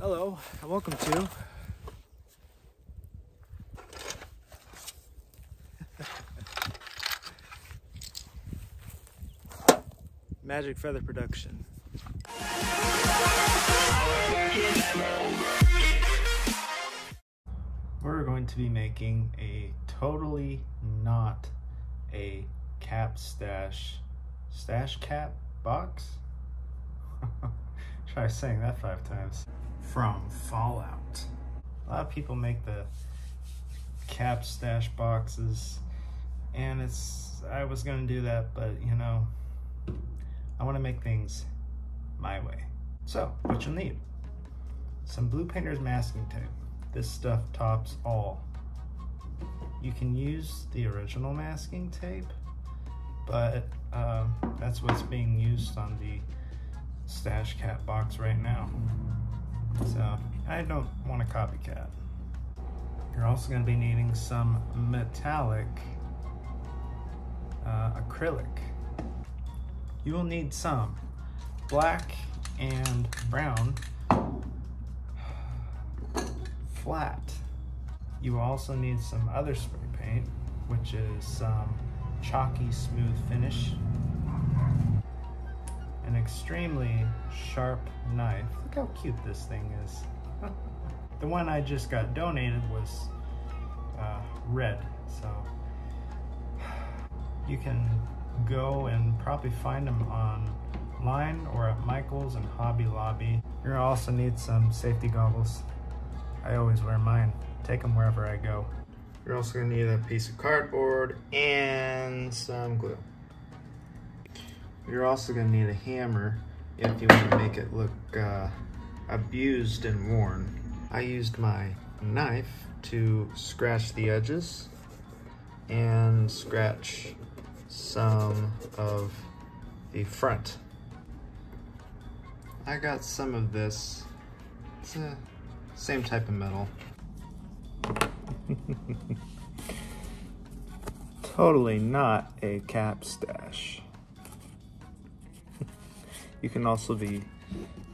Hello, and welcome to Magic Feather Production. We're going to be making a totally not a cap stash cap box. Try saying that 5 times. From Fallout. A lot of people make the cap stash boxes, and I was gonna do that, but you know, I want to make things my way. So what you'll need: some blue painter's masking tape. This stuff tops all. You can use the original masking tape, but that's what's being used on the stash cap box right now. So I don't want a copycat. You're also going to be needing some metallic acrylic. You will need some black and brown flat. You will also need some other spray paint, which is some chalky smooth finish, an extremely sharp knife. Look how cute this thing is. The one I just got donated was red, so you can go and probably find them online or at Michael's and Hobby Lobby. You're gonna also need some safety goggles. I always wear mine. Take them wherever I go. You're also gonna need a piece of cardboard and some glue. You're also gonna need a hammer if you want to make it look abused and worn. I used my knife to scratch the edges and scratch some of the front. I got some of this. It's the same type of metal. Totally not a cap stash. You can also be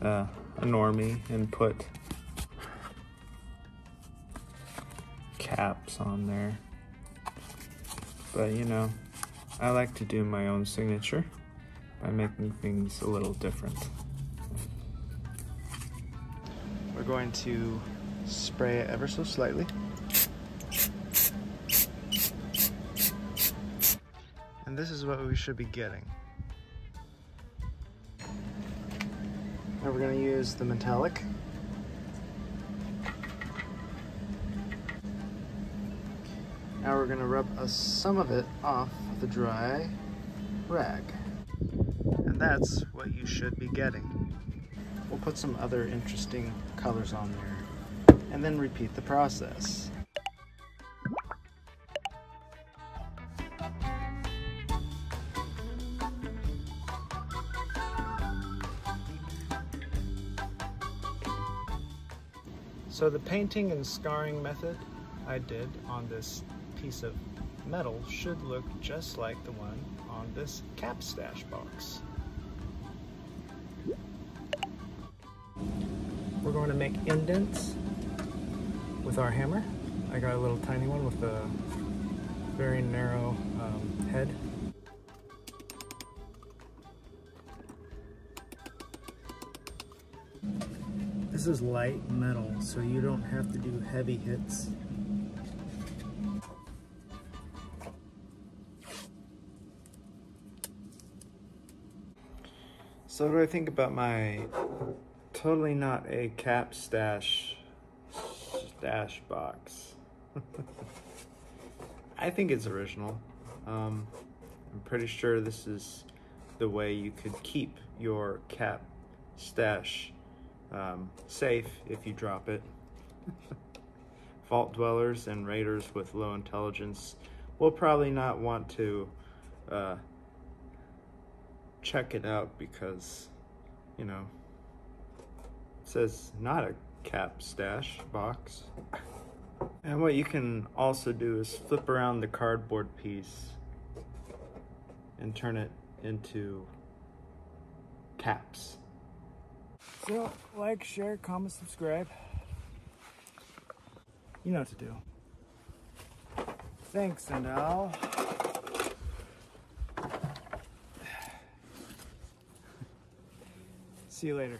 a normie and put caps on there. But you know, I like to do my own signature by making things a little different. We're going to spray it ever so slightly. And this is what we should be getting. Now we're going to use the metallic. Now we're going to rub some of it off the dry rag. And that's what you should be getting. We'll put some other interesting colors on there and then repeat the process. So the painting and scarring method I did on this piece of metal should look just like the one on this cap stash box. We're going to make indents with our hammer. I got a little tiny one with a very narrow head. This is light metal, so you don't have to do heavy hits. So what do I think about my totally not a cap stash box? I think it's original. I'm pretty sure this is the way you could keep your cap stash safe if you drop it. Vault dwellers and raiders with low intelligence will probably not want to check it out because, you know, it says not a cap stash box. And what you can also do is flip around the cardboard piece and turn it into caps. So, like, share, comment, subscribe. You know what to do. Thanks, and I'll... see you later.